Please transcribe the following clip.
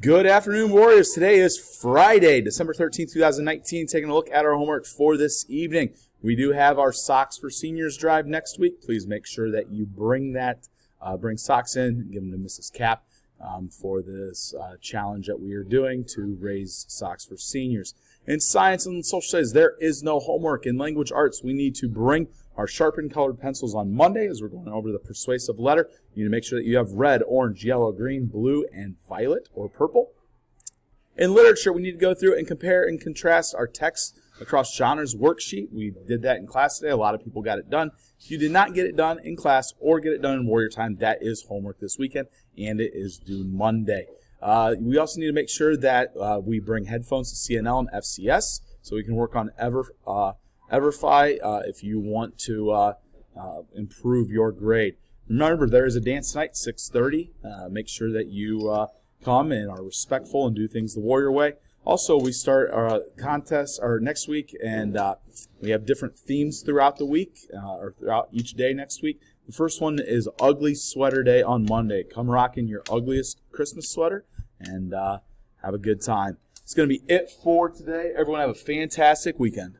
Good afternoon, Warriors. Today is Friday, December 13th, 2019. Taking a look at our homework for this evening. We do have our Socks for Seniors drive next week. Please make sure that you bring socks in and give them to Mrs. Cap for this challenge that we are doing to raise socks for seniors. In science and social studies, there is no homework. In language arts, we need to bring our sharpened colored pencils on Monday as we're going over the persuasive letter. You need to make sure that you have red, orange, yellow, green, blue, and violet or purple. In literature, we need to go through and compare and contrast our texts across genres worksheet. We did that in class today. A lot of people got it done. If you did not get it done in class or get it done in Warrior Time, that is homework this weekend, and it is due Monday. We also need to make sure that we bring headphones to CNL and FCS so we can work on Everfi if you want to improve your grade. Remember, there is a dance tonight, 6:30. Make sure that you come and are respectful and do things the Warrior way. Also, we start our contests next week, and we have different themes throughout the week or throughout each day next week. The first one is Ugly Sweater Day on Monday. Come rock in your ugliest Christmas sweater and have a good time. It's going to be it for today. Everyone have a fantastic weekend.